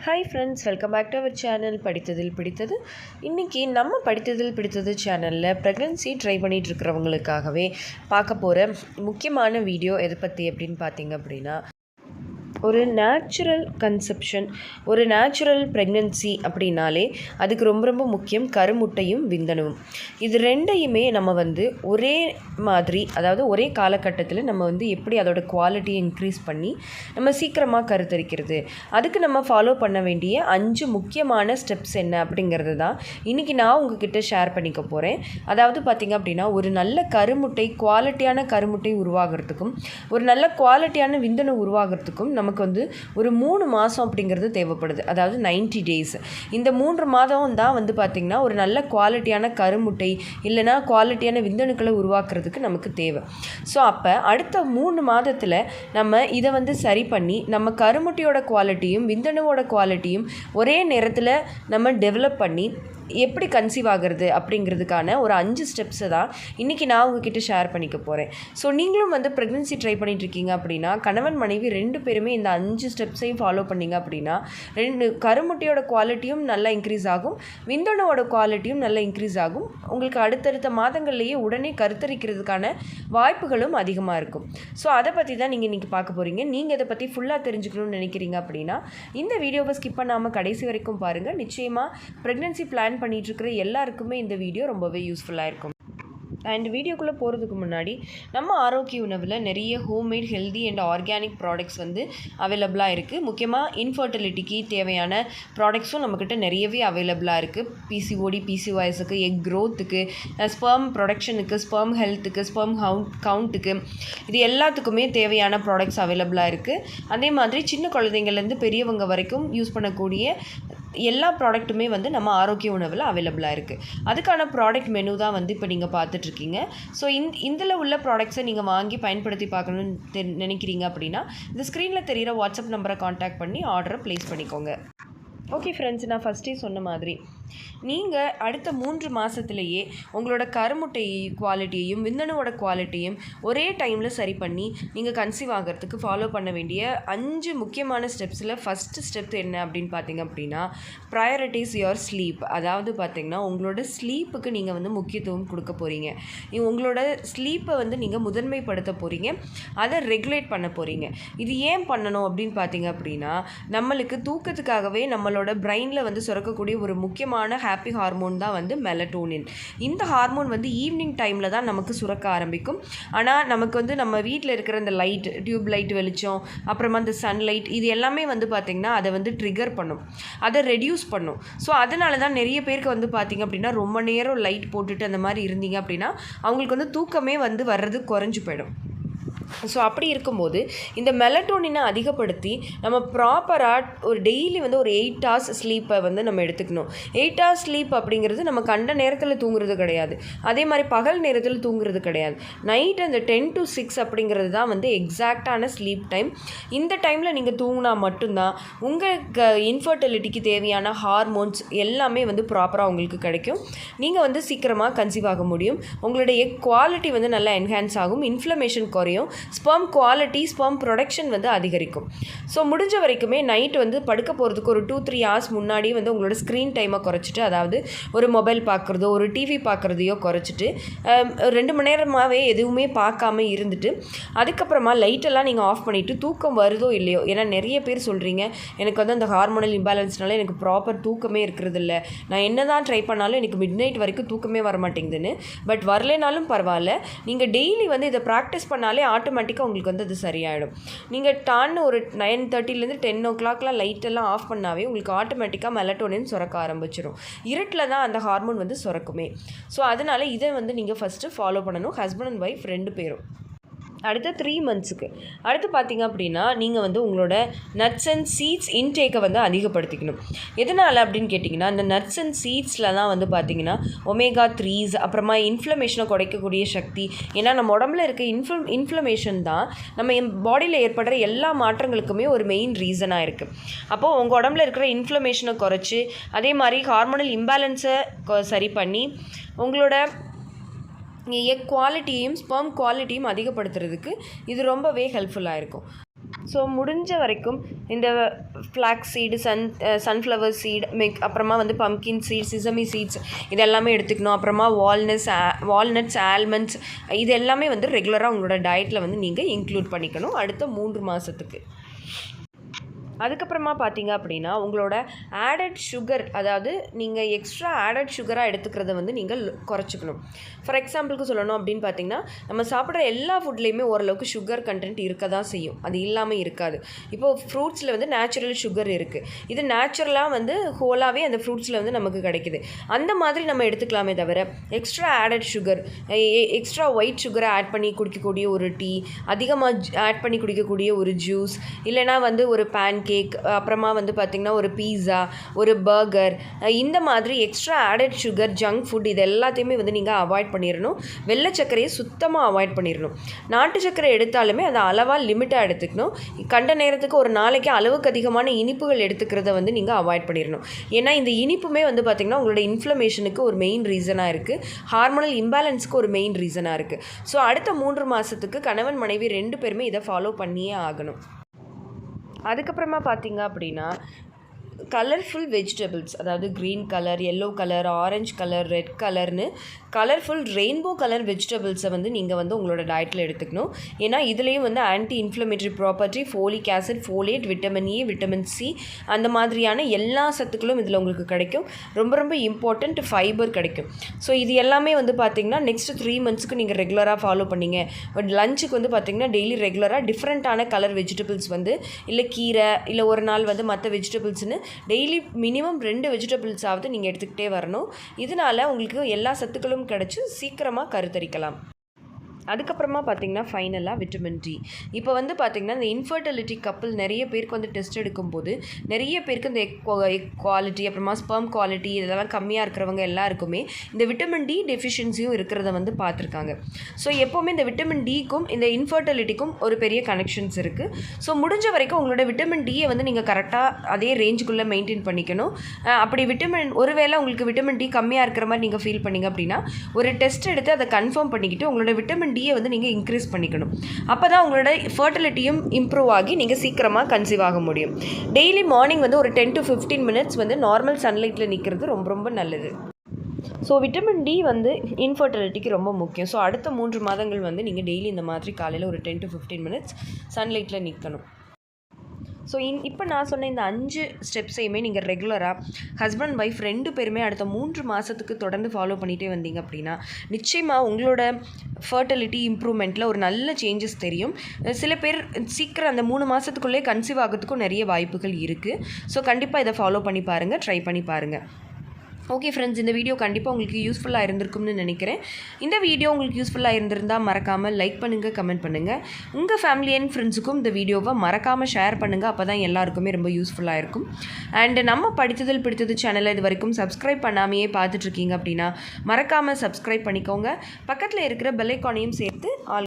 Hi friends, welcome back to our channel படித்ததில் பிடித்தது. இன்றைக்கி நம்ம படித்ததில் பிடித்தது சேனலில் ப்ரெக்னென்சி ட்ரை பண்ணிகிட்டு இருக்கிறவங்களுக்காகவே பார்க்க போகிற முக்கியமான வீடியோ எதை பற்றி அப்படின்னு பார்த்தீங்க அப்படின்னா, ஒரு நேச்சுரல் கன்செப்ஷன், ஒரு நேச்சுரல் ப்ரெக்னென்சி அப்படின்னாலே அதுக்கு ரொம்ப ரொம்ப முக்கியம் கருமுட்டையும் விந்தணுவும். இது ரெண்டையுமே நம்ம ஒரே மாதிரி, அதாவது ஒரே காலகட்டத்தில் நம்ம எப்படி அதோட குவாலிட்டியை இன்க்ரீஸ் பண்ணி நம்ம சீக்கிரமாக கருத்தரிக்கிறது, அதுக்கு நம்ம ஃபாலோ பண்ண வேண்டிய 5 முக்கியமான ஸ்டெப்ஸ் என்ன அப்படிங்கிறது தான் இன்றைக்கி நான் உங்ககிட்ட ஷேர் பண்ணிக்க போகிறேன். அதாவது பார்த்திங்க அப்படின்னா, ஒரு நல்ல கருமுட்டை, குவாலிட்டியான கருமுட்டை உருவாகிறதுக்கும் ஒரு நல்ல குவாலிட்டியான விந்தணு உருவாகிறதுக்கும் நமக்கு ஒரு 3 மாதம் அப்படிங்கிறது தேவைப்படுது. அதாவது 90 டேஸ். இந்த 3 மாதம் தான் பார்த்திங்கன்னா ஒரு நல்ல குவாலிட்டியான கருமுட்டை இல்லைனா குவாலிட்டியான விந்தணுக்களை உருவாக்குறதுக்கு நமக்கு தேவை. ஸோ அப்போ அடுத்த 3 மாதத்தில் நம்ம இதை சரி பண்ணி நம்ம கருமுட்டையோட குவாலிட்டியும் விந்தணுவோட குவாலிட்டியும் ஒரே நேரத்தில் நம்ம டெவலப் பண்ணி எப்படி கன்சீவ் ஆகிறது அப்படிங்கிறதுக்கான ஒரு 5 ஸ்டெப்ஸை தான் இன்றைக்கி நான் உங்ககிட்ட ஷேர் பண்ணிக்க போகிறேன். ஸோ நீங்களும் ப்ரெக்னென்சி ட்ரை பண்ணிகிட்ருக்கீங்க அப்படின்னா, கணவன் மனைவி 2 பேருமே இந்த 5 ஸ்டெப்ஸையும் ஃபாலோ பண்ணிங்க அப்படின்னா கருமுட்டையோட குவாலிட்டியும் நல்லா இன்க்ரீஸ் ஆகும், விந்தணுவோட குவாலிட்டியும் நல்லா இன்க்ரீஸ் ஆகும். உங்களுக்கு அடுத்தடுத்த மாதங்கள்லேயே உடனே கருத்தரிக்கிறதுக்கான வாய்ப்புகளும் அதிகமாக இருக்கும். ஸோ அதை பற்றி தான் நீங்கள் இன்றைக்கி பார்க்க போகிறீங்க. நீங்கள் இதை பற்றி ஃபுல்லாக தெரிஞ்சுக்கணும்னு நினைக்கிறீங்க அப்படின்னா இந்த வீடியோவை ஸ்கிப் பண்ணாமல் கடைசி வரைக்கும் பாருங்கள். நிச்சயமாக ப்ரெக்னென்சி பிளான் பண்ணிகிட்ருக்கிற எல்லாருக்குமே இந்த வீடியோ ரொம்பவே யூஸ்ஃபுல்லாக இருக்கும். அண்ட் வீடியோக்குள்ளே போகிறதுக்கு முன்னாடி, நம்ம ஆரோக்கிய உணவில் நிறைய homemade healthy and organic products அவைலபிளாக இருக்குது. முக்கியமாக இன்ஃபர்டிலிட்டிக்கு தேவையான ப்ராடக்ட்ஸும் நம்மக்கிட்ட நிறையவே அவைலபிளாக இருக்குது. பிசிஓடி, பிசிஓஎஸ்க்கு, எக் க்ரோத்துக்கு, ஸ்பெர்ம் ப்ரொடக்ஷனுக்கு, ஸ்பெர்ம் ஹெல்த்துக்கு, ஸ்பெர்ம் கவுண்ட்டுக்கு, இது எல்லாத்துக்குமே தேவையான ப்ராடக்ட்ஸ் அவைலபிளாக இருக்குது. அதே மாதிரி சின்ன குழந்தைங்கள்லேருந்து பெரியவங்க வரைக்கும் யூஸ் பண்ணக்கூடிய எல்லா ப்ராடக்ட்டுமே நம்ம ஆரோக்கிய உணவில் அவைலபிளாக இருக்குது. அதுக்கான ப்ராடக்ட் மெனு தான் இப்போ நீங்கள் பார்த்துட்ருக்கீங்க. ஸோ இதில் உள்ள ப்ராடக்ட்ஸை நீங்கள் வாங்கி பயன்படுத்தி பார்க்கணுன்னு நினைக்கிறீங்க அப்படின்னா இந்த ஸ்க்ரீனில் தெரிகிற வாட்ஸ்அப் நம்பரை காண்டாக்ட் பண்ணி ஆர்டரை ப்ளேஸ் பண்ணிக்கோங்க. ஓகே ஃப்ரெண்ட்ஸ், நான் ஃபஸ்ட்டே சொன்ன மாதிரி நீங்கள் அடுத்த 3 மாதத்துலேயே உங்களோட கருமுட்டை குவாலிட்டியையும் விந்தணுவோட குவாலிட்டியும் ஒரே டைமில் சரி பண்ணி நீங்கள் கன்சீவ் ஆகிறதுக்கு ஃபாலோ பண்ண வேண்டிய 5 முக்கியமான ஸ்டெப்ஸில் ஃபஸ்ட்டு ஸ்டெப் என்ன அப்படின்னு பார்த்தீங்க அப்படின்னா, ப்ரையாரிட்டிஸ் யுவர் ஸ்லீப். அதாவது பார்த்திங்கன்னா உங்களோட ஸ்லீப்புக்கு நீங்கள் முக்கியத்துவம் கொடுக்க போகிறீங்க. உங்களோட ஸ்லீப்பை நீங்கள் முதன்மைப்படுத்த போகிறீங்க, அதை ரெகுலேட் பண்ண போகிறீங்க. இது ஏன் பண்ணணும் அப்படின்னு பார்த்தீங்க அப்படின்னா, நம்மளுக்கு தூக்கத்துக்காகவே நம்மளோட பிரெயினில் சுரக்கக்கூடிய ஒரு முக்கியமான ஹாப்பி ஹார்மோன் தான் மெலட்டோனின். இந்த ஹார்மோன் ஈவினிங் டைமில் தான் நமக்கு சுரக்க ஆரம்பிக்கும். ஆனால் நமக்கு நம்ம வீட்டில் இருக்கிற இந்த லைட், டியூப் லைட் வெளிச்சம், அப்புறமா இந்த சன்லைட், இது எல்லாமே பார்த்திங்கன்னா அதை ட்ரிகர் பண்ணும், அதை ரெடியூஸ் பண்ணும். ஸோ அதனால தான் நிறைய பேருக்கு பார்த்திங்க அப்படின்னா ரொம்ப நேரம் லைட் போட்டுட்டு அந்த மாதிரி இருந்தீங்க அப்படின்னா அவங்களுக்கு தூக்கமே வர்றது குறைஞ்சி போயிடும். ஸோ அப்படி இருக்கும்போது இந்த மெலட்டோனினை அதிகப்படுத்தி நம்ம ப்ராப்பராக ஒரு டெய்லி ஒரு 8 hours ஸ்லீப்பை நம்ம எடுத்துக்கணும். 8 hours ஸ்லீப் அப்படிங்கிறது நம்ம கண்ட நேரத்தில் தூங்குறது கிடையாது, அதே மாதிரி பகல் நேரத்தில் தூங்குறது கிடையாது. நைட் அந்த 10 to 6 அப்படிங்கிறது தான் எக்ஸாக்டான ஸ்லீப் டைம். இந்த டைமில் நீங்கள் தூங்கினா மட்டும்தான் உங்களுக்கு இன்ஃபர்டிலிட்டிக்கு தேவையான ஹார்மோன்ஸ் எல்லாமே ப்ராப்பராக உங்களுக்கு கிடைக்கும். நீங்கள் சீக்கிரமாக கன்சீவ் ஆக முடியும். உங்களுடைய குவாலிட்டி நல்லா என்ஹான்ஸ் ஆகும், இன்ஃப்ளமேஷன் குறையும், ஸ்பெர்ம் குவாலிட்டி, ஸ்பெர்ம் ப்ரொடக்ஷன் அதிகரிக்கும். ஸோ முடிஞ்ச வரைக்குமே நைட் படுக்க போகிறதுக்கு ஒரு 2-3 hours முன்னாடி உங்களோட ஸ்க்ரீன் டைமை குறைச்சிட்டு, அதாவது ஒரு மொபைல் பார்க்குறதோ ஒரு டிவி பார்க்குறதையோ குறைச்சிட்டு 2 மணி நேரமாகவே எதுவுமே பார்க்காம இருந்துட்டு அதுக்கப்புறமா லைட்டெல்லாம் நீங்கள் ஆஃப் பண்ணிவிட்டு தூக்கம் வருதோ இல்லையோ, ஏன்னா நிறைய பேர் சொல்கிறீங்க எனக்கு அந்த ஹார்மோனல் இம்பேலன்ஸ்னால எனக்கு ப்ராப்பர் தூக்கமே இருக்கிறது இல்லை, நான் என்ன தான் ட்ரை பண்ணாலும் எனக்கு மிட் நைட் வரைக்கும் தூக்கமே வரமாட்டேங்குதுன்னு. பட் வரலைனாலும் பரவாயில்ல, நீங்கள் டெய்லி இதை ப்ராக்டிஸ் பண்ணாலே ஆட்டோமேட்டிக்காக உங்களுக்கு அது சரியாயிடும். நீங்கள் டான்னு ஒரு 9:30லேருந்து 10 o'clock லைட்டெல்லாம் ஆஃப் பண்ணாவே உங்களுக்கு ஆட்டோமேட்டிக்காக மெலட்டோனின் சுரக்க ஆரம்பிச்சிடும். இருட்டில் தான் அந்த ஹார்மோன் சுரக்குமே. ஸோ அதனால் இதை நீங்கள் ஃபஸ்ட்டு ஃபாலோ பண்ணணும், ஹஸ்பண்ட் அண்ட் ஒய்ஃப் 2 பேரும். அடுத்த 3 monthsக்கு அடுத்து பார்த்திங்க அப்படின்னா நீங்கள் உங்களோட நட்ஸ் அண்ட் சீட்ஸ் இன்டேக்கை அதிகப்படுத்திக்கணும். எதனால் அப்படின்னு கேட்டிங்கன்னா, இந்த நட்ஸ் அண்ட் சீட்ஸில் தான் பார்த்திங்கன்னா ஒமேகா 3s, அப்புறமா இன்ஃப்ளமேஷனை குறைக்கக்கூடிய சக்தி. ஏன்னா நம்ம உடம்புல இருக்க இன்ஃப்ளமேஷன் தான் நம்ம பாடியில் ஏற்படுற எல்லா மாற்றங்களுக்குமே ஒரு மெயின் ரீசனாக இருக்குது. அப்போது உங்கள் உடம்புல இருக்கிற இன்ஃப்ளமேஷனை குறைச்சி, அதே மாதிரி ஹார்மோனல் இம்பேலன்ஸை சரி பண்ணி உங்களோட எக் குவாலிட்டியையும் ஸ்பெர்ம் குவாலிட்டியும் அதிகப்படுத்துறதுக்கு இது ரொம்பவே ஹெல்ப்ஃபுல்லாக இருக்கும். ஸோ முடிஞ்ச வரைக்கும் இந்த ஃப்ளாக்ஸ் சீடு, சன்ஃப்ளவர் சீடு, அப்புறமா வந்து பம்கின் சீட்ஸ், சிசமி சீட்ஸ் இது எல்லாமே எடுத்துக்கணும். அப்புறமா வால்நட்ஸ், ஆல்மண்ட்ஸ் இது எல்லாமே வந்து ரெகுலராக உங்களோட டயட்டில் வந்து நீங்கள் இன்க்ளூட் பண்ணிக்கணும் அடுத்த 3 மாதத்துக்கு. அதுக்கப்புறமா பார்த்தீங்க அப்படின்னா உங்களோட ஆடட் சுகர், அதாவது நீங்கள் எக்ஸ்ட்ரா ஆடட் சுகராக எடுத்துக்கிறத வந்து நீங்கள் குறைச்சிக்கணும். ஃபார் எக்ஸாம்பிளுக்கு சொல்லணும் அப்படின்னு பார்த்தீங்கன்னா, நம்ம சாப்பிட்ற எல்லா ஃபுட்லேயுமே ஓரளவுக்கு சுகர் கண்டென்ட் இருக்க தான் செய்யும், அது இல்லாமல் இருக்காது. இப்போது ஃப்ரூட்ஸில் வந்து நேச்சுரல் சுகர் இருக்குது, இது நேச்சுரலாக வந்து ஹோலாகவே அந்த ஃப்ரூட்ஸில் வந்து நமக்கு கிடைக்குது. அந்த மாதிரி நம்ம எடுத்துக்கலாமே தவிர extra added sugar, extra white சுகரை ஆட் பண்ணி குடிக்கக்கூடிய ஒரு டீ, அதிகமாக ஆட் பண்ணி குடிக்கக்கூடிய ஒரு ஜூஸ், இல்லைனா வந்து ஒரு பேன் கேக், அப்புறமா வந்து பார்த்திங்கன்னா ஒரு பீஸா, ஒரு பர்கர், இந்த மாதிரி extra added sugar, junk food இது எல்லாத்தையுமே வந்து நீங்கள் அவாய்ட் பண்ணிடணும். வெள்ளை சர்க்கரையை சுத்தமாக அவாய்ட் பண்ணிடணும். நாட்டு சர்க்கரை எடுத்தாலுமே அதை அளவாக லிமிட்டாக எடுத்துக்கணும். கண்ட நேரத்துக்கு ஒரு நாளைக்கு அளவுக்கு அதிகமான இனிப்புகள் எடுத்துக்கிறத வந்து நீங்கள் அவாய்ட் பண்ணிடணும். ஏன்னா இந்த இனிப்புமே வந்து பார்த்திங்கன்னா உங்களோட இன்ஃப்ளமேஷனுக்கு ஒரு மெயின் ரீசனாக இருக்குது, ஹார்மோனல் இம்பேலன்ஸுக்கு ஒரு மெயின் ரீசனாக இருக்குது. ஸோ அடுத்த 3 மாதத்துக்கு கணவன் மனைவி 2 பேருமே இதை ஃபாலோ பண்ணியே ஆகணும். அதுக்கப்புறமா பார்த்தீங்க அப்படின்னா கலர்ஃபுல் வெஜிடபிள்ஸ், அதாவது green colour, yellow colour, orange colour, red கலர்னு கலர்ஃபுல் ரெயின்போ கலர் வெஜிடபிள்ஸை வந்து நீங்கள் வந்து உங்களோட டயட்டில் எடுத்துக்கணும். ஏன்னா இதுலேயும் வந்து anti inflammatory property, folic acid, folate, vitamin A, vitamin C அந்த மாதிரியான எல்லா சத்துக்களும் இதில் உங்களுக்கு கிடைக்கும். ரொம்ப ரொம்ப இம்பார்ட்டண்ட் ஃபைபர் கிடைக்கும். ஸோ இது எல்லாமே வந்து பார்த்திங்கன்னா நெக்ஸ்ட் 3 மந்த்ஸ்க்கு நீங்கள் ரெகுலராக ஃபாலோ பண்ணிங்க. பட் லஞ்சுக்கு வந்து பார்த்திங்கன்னா டெய்லி ரெகுலராக டிஃப்ரெண்ட்டான கலர் வெஜிடபிள்ஸ் வந்து, இல்லை கீரை, இல்லை ஒரு நாள் வந்து மற்ற வெஜிடபிள்ஸ்னு டெய்லி மினிமம் 2 வெஜிடபிள்ஸாவது நீங்கள் எடுத்துக்கிட்டே வரணும். இதனால் உங்களுக்கு எல்லா சத்துக்களும் கிடச்சி சீக்கிரமாக கருத்தரிக்கலாம். அதுக்கப்புறமா பார்த்திங்கன்னா ஃபைனலாக விட்டமின் டி. இப்போ வந்து பார்த்திங்கன்னா இந்த இன்ஃபர்டிலிட்டி கப்பிள் நிறைய பேருக்கு வந்து டெஸ்ட் எடுக்கும்போது நிறைய பேருக்கு இந்த எக் குவாலிட்டி, அப்புறமா ஸ்பெர்ம் குவாலிட்டி இதெல்லாம் கம்மியாக இருக்கிறவங்க எல்லாருக்குமே இந்த விட்டமின் டி டெஃபிஷியன்சியும் இருக்கிறத வந்து பார்த்துருக்காங்க. ஸோ எப்போவுமே இந்த விட்டமின் டிக்கும் இந்த இன்ஃபர்டிலிட்டிக்கும் ஒரு பெரிய கனெக்ஷன்ஸ் இருக்குது. ஸோ முடிஞ்ச வரைக்கும் உங்களோட விட்டமின் டியை வந்து நீங்கள் கரெக்டாக அதே ரேஞ்சுக்குள்ளே மெயின்டைன் பண்ணிக்கணும். அப்படி ஒருவேளை உங்களுக்கு விட்டமின் டி கம்மியாக இருக்கிற மாதிரி நீங்கள் ஃபீல் பண்ணிங்க அப்படின்னா ஒரு டெஸ்ட் எடுத்து அதை கன்ஃபார்ம் பண்ணிக்கிட்டு உங்களோட விட்டமின் டியை வந்து நீங்கள் இன்க்ரீஸ் பண்ணிக்கணும். அப்போ தான் உங்களோட ஃபர்டிலிட்டியும் இம்ப்ரூவ் ஆகி நீங்கள் சீக்கிரமாக கன்சீவ் ஆக முடியும். டெய்லி மார்னிங் வந்து ஒரு 10 to 15 மினிட்ஸ் வந்து நார்மல் சன்லைட்டில் நிற்கிறது ரொம்ப ரொம்ப நல்லது. ஸோ விட்டமின் டி வந்து இன்ஃபர்டிலிட்டிக்கு ரொம்ப முக்கியம். ஸோ அடுத்த 3 மாதங்கள் வந்து நீங்கள் டெய்லி இந்த மாதிரி காலையில் ஒரு 10 to 15 மினிட்ஸ் சன்லைட்டில் நிற்கணும். ஸோ இப்போ நான் சொன்ன இந்த 5 ஸ்டெப்ஸையுமே நீங்கள் ரெகுலராக ஹஸ்பண்ட் ஒய்ஃப் 2 பேருமே அடுத்த 3 மாதத்துக்கு தொடர்ந்து ஃபாலோ பண்ணிகிட்டே வந்தீங்க அப்படின்னா நிச்சயமாக உங்களோட ஃபர்டிலிட்டி இம்ப்ரூவ்மெண்ட்டில் ஒரு நல்ல சேஞ்சஸ் தெரியும். சில பேர் சீக்கிரம் அந்த 3 மாதத்துக்குள்ளே கன்சீவ் ஆகிறதுக்கும் நிறைய வாய்ப்புகள் இருக்குது. ஸோ கண்டிப்பாக இதை ஃபாலோ பண்ணி பாருங்கள், ட்ரை பண்ணி பாருங்கள். ஓகே ஃப்ரெண்ட்ஸ், இந்த வீடியோ கண்டிப்பாக உங்களுக்கு யூஸ்ஃபுல்லாக இருந்திருக்கும்னு நினைக்கிறேன். இந்த வீடியோ உங்களுக்கு யூஸ்ஃபுல்லாக இருந்திருந்தால் மறக்காமல் லைக் பண்ணுங்கள், கமெண்ட் பண்ணுங்கள். உங்கள் ஃபேமிலி அண்ட் ஃப்ரெண்ட்ஸுக்கும் இந்த வீடியோவை மறக்காமல் ஷேர் பண்ணுங்கள். அப்போ தான் எல்லாருக்குமே ரொம்ப யூஸ்ஃபுல்லாக இருக்கும். அண்ட் நம்ம படித்ததில் பிடித்தது சேனலை இது வரைக்கும் சப்ஸ்கிரைப் பண்ணாமையே பார்த்துட்ருக்கீங்க அப்படின்னா மறக்காமல் சப்ஸ்கிரைப் பண்ணிக்கோங்க. பக்கத்தில் இருக்கிற பெல் ஐகானையும் சேர்த்து ஆல்